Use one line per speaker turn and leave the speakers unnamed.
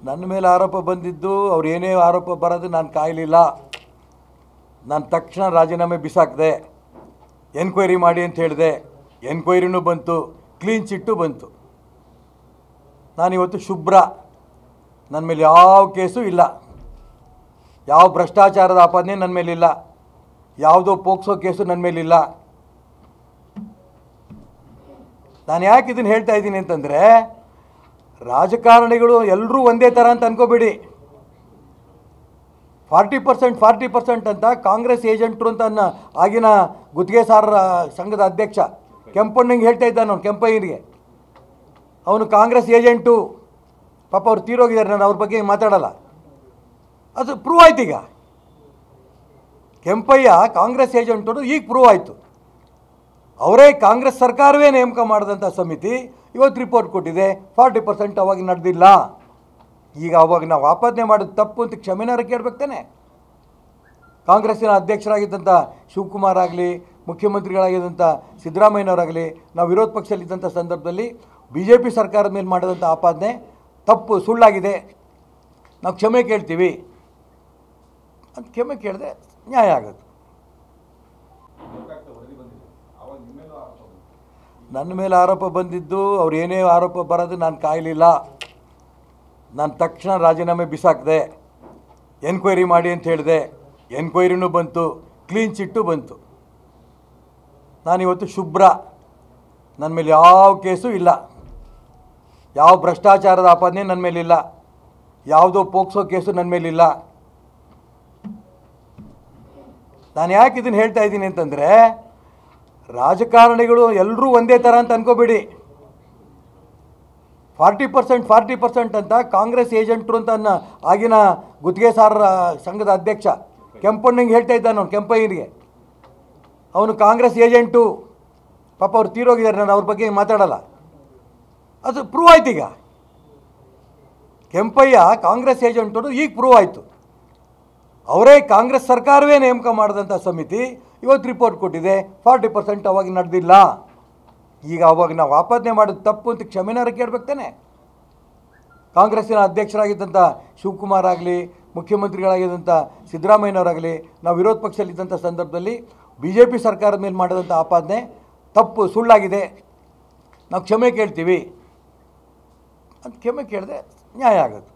ನನ್ನ ಮೇಲೆ ಆರೋಪ ಬಂದಿದ್ದು ಅವ್ರು ಏನೇ ಆರೋಪ ಬರೋದು ನಾನು ಕಾಯಲಿಲ್ಲ. ನಾನು ತಕ್ಷಣ ರಾಜೀನಾಮೆ ಬಿಸಾಕಿದೆ. ಎನ್ಕ್ವೈರಿ ಮಾಡಿ ಅಂತ ಹೇಳಿದೆ. ಎನ್ಕ್ವೈರಿನೂ ಬಂತು, ಕ್ಲೀನ್ ಚಿಟ್ಟು ಬಂತು. ನಾನಿವತ್ತು ಶುಭ್ರ. ನನ್ನ ಮೇಲೆ ಯಾವ ಕೇಸು ಇಲ್ಲ, ಯಾವ ಭ್ರಷ್ಟಾಚಾರದ ಆಪಾದನೆ ನನ್ನ ಮೇಲಿಲ್ಲ, ಯಾವುದೋ ಪೋಕ್ಸೋ ಕೇಸು ನನ್ನ ಮೇಲಿಲ್ಲ. ನಾನು ಯಾಕೆ ಇದನ್ನು ಹೇಳ್ತಾ ಇದ್ದೀನಿ ಅಂತಂದರೆ, ರಾಜಕಾರಣಿಗಳು ಎಲ್ಲರೂ ಒಂದೇ ಥರ ಅಂತ ಅನ್ಕೋಬೇಡಿ. 40% ಅಂತ ಕಾಂಗ್ರೆಸ್ ಏಜೆಂಟ್ರು ಅಂತ ಆಗಿನ ಗುತ್ತಿಗೆದಾರರ ಸಂಘದ ಅಧ್ಯಕ್ಷ ಕೆಂಪಣ್ಣಂಗೆ ಹೇಳ್ತಾ ಇದ್ದಾನೆ. ಅವನು ಕೆಂಪಯ್ಯನಿಗೆ ಅವನು ಕಾಂಗ್ರೆಸ್ ಏಜೆಂಟು. ಪಾಪ ಅವ್ರು ತೀರೋಗಿದ್ದಾರೆ, ನಾನು ಅವ್ರ ಬಗ್ಗೆ ಮಾತಾಡಲ್ಲ. ಅದು ಪ್ರೂವ್ ಆಯ್ತು. ಈಗ ಕೆಂಪಯ್ಯ ಕಾಂಗ್ರೆಸ್ ಏಜೆಂಟರು ಈಗ ಪ್ರೂವ್ ಆಯಿತು. ಅವರೇ ಕಾಂಗ್ರೆಸ್ ಸರ್ಕಾರವೇ ನೇಮಕ ಮಾಡಿದಂಥ ಸಮಿತಿ ಇವತ್ತು ರಿಪೋರ್ಟ್ ಕೊಟ್ಟಿದೆ. 40% ಅವಾಗ ನಡೆದಿಲ್ಲ. ಈಗ ಅವಾಗ ನಾವು ಆಪಾದನೆ ಮಾಡೋದು ತಪ್ಪು ಅಂತ ಕ್ಷಮೆನಾರ ಕೇಳಬೇಕು ತಾನೆ. ಕಾಂಗ್ರೆಸ್ಸಿನ ಅಧ್ಯಕ್ಷರಾಗಿದ್ದಂಥ ಶಿವಕುಮಾರ್ ಆಗಲಿ, ಮುಖ್ಯಮಂತ್ರಿಗಳಾಗಿದ್ದಂಥ ಸಿದ್ದರಾಮಯ್ಯನವರಾಗಲಿ, ನಾವು ವಿರೋಧ ಪಕ್ಷದಲ್ಲಿದ್ದಂಥ ಸಂದರ್ಭದಲ್ಲಿ BJP ಸರ್ಕಾರದ ಮೇಲೆ ಮಾಡಿದಂಥ ಆಪಾದನೆ ತಪ್ಪು, ಸುಳ್ಳಾಗಿದೆ. ನಾವು ಕ್ಷಮೆ ಕೇಳ್ತೀವಿ ಅಂತ ಕ್ಷಮೆ ಕೇಳಿದ್ರೆ ನ್ಯಾಯ ಆಗೋದು. ನನ್ನ ಮೇಲೆ ಆರೋಪ ಬಂದಿದ್ದು ಅವ್ರು ಏನೇ ಆರೋಪ ಬರೋದು ನಾನು ಕಾಯಲಿಲ್ಲ. ನಾನು ತಕ್ಷಣ ರಾಜೀನಾಮೆ ಬಿಸಾಕಿದೆ. ಎನ್ಕ್ವೈರಿ ಮಾಡಿ ಅಂತ ಹೇಳಿದೆ. ಎನ್ಕ್ವೈರಿನೂ ಬಂತು, ಕ್ಲೀನ್ ಚಿಟ್ಟು ಬಂತು. ನಾನಿವತ್ತು ಶುಭ್ರ. ನನ್ನ ಮೇಲೆ ಯಾವ ಕೇಸು ಇಲ್ಲ, ಯಾವ ಭ್ರಷ್ಟಾಚಾರದ ಆಪಾದನೆ ನನ್ನ ಮೇಲಿಲ್ಲ, ಯಾವುದೋ ಪೋಕ್ಸೋ ಕೇಸು ನನ್ನ ಮೇಲಿಲ್ಲ. ನಾನು ಯಾಕೆ ಇದನ್ನು ಹೇಳ್ತಾ ಇದ್ದೀನಿ ಅಂತಂದರೆ, ರಾಜಕಾರಣಿಗಳು ಎಲ್ಲರೂ ಒಂದೇ ಥರ ಅಂತ ಅನ್ಕೋಬೇಡಿ. 40% ಅಂತ ಕಾಂಗ್ರೆಸ್ ಏಜೆಂಟ್ರು ಅಂತ ಆಗಿನ ಗುತ್ತಿಗೆದಾರರ ಸಂಘದ ಅಧ್ಯಕ್ಷ ಕೆಂಪಣ್ಣಂಗೆ ಹೇಳ್ತಾ ಇದ್ದಾನೆ. ಅವನು ಕೆಂಪಯ್ಯನಿಗೆ ಅವನು ಕಾಂಗ್ರೆಸ್ ಏಜೆಂಟು. ಪಾಪ ಅವ್ರು ತೀರೋಗಿದ್ದಾರೆ, ನಾನು ಅವ್ರ ಬಗ್ಗೆ ಮಾತಾಡಲ್ಲ. ಅದು ಪ್ರೂವ್ ಆಯ್ತು. ಈಗ ಕೆಂಪಯ್ಯ ಕಾಂಗ್ರೆಸ್ ಏಜೆಂಟರು ಈಗ ಪ್ರೂವ್ ಆಯಿತು. ಅವರೇ ಕಾಂಗ್ರೆಸ್ ಸರ್ಕಾರವೇ ನೇಮಕ ಮಾಡಿದಂಥ ಸಮಿತಿ ಇವತ್ತು ರಿಪೋರ್ಟ್ ಕೊಟ್ಟಿದೆ. 40% ಅವಾಗ ನಡೆದಿಲ್ಲ. ಈಗ ಅವಾಗ ನಾವು ಆಪಾದನೆ ಮಾಡೋದು ತಪ್ಪು ಅಂತ ಕ್ಷಮೆನಾರ ಕೇಳಬೇಕು ತಾನೆ. ಕಾಂಗ್ರೆಸ್ಸಿನ ಅಧ್ಯಕ್ಷರಾಗಿದ್ದಂಥ ಶಿವಕುಮಾರ್ ಆಗಲಿ, ಮುಖ್ಯಮಂತ್ರಿಗಳಾಗಿದ್ದಂಥ ಸಿದ್ದರಾಮಯ್ಯನವರಾಗಲಿ, ನಾವು ವಿರೋಧ ಪಕ್ಷದಲ್ಲಿದ್ದಂಥ ಸಂದರ್ಭದಲ್ಲಿ BJP ಸರ್ಕಾರದ ಮೇಲೆ ಮಾಡಿದಂಥ ಆಪಾದನೆ ತಪ್ಪು, ಸುಳ್ಳಾಗಿದೆ. ನಾವು ಕ್ಷಮೆ ಕೇಳ್ತೀವಿ ಅಂತ ಕ್ಷಮೆ ಕೇಳಿದ್ರೆ ನ್ಯಾಯ ಆಗೋದು.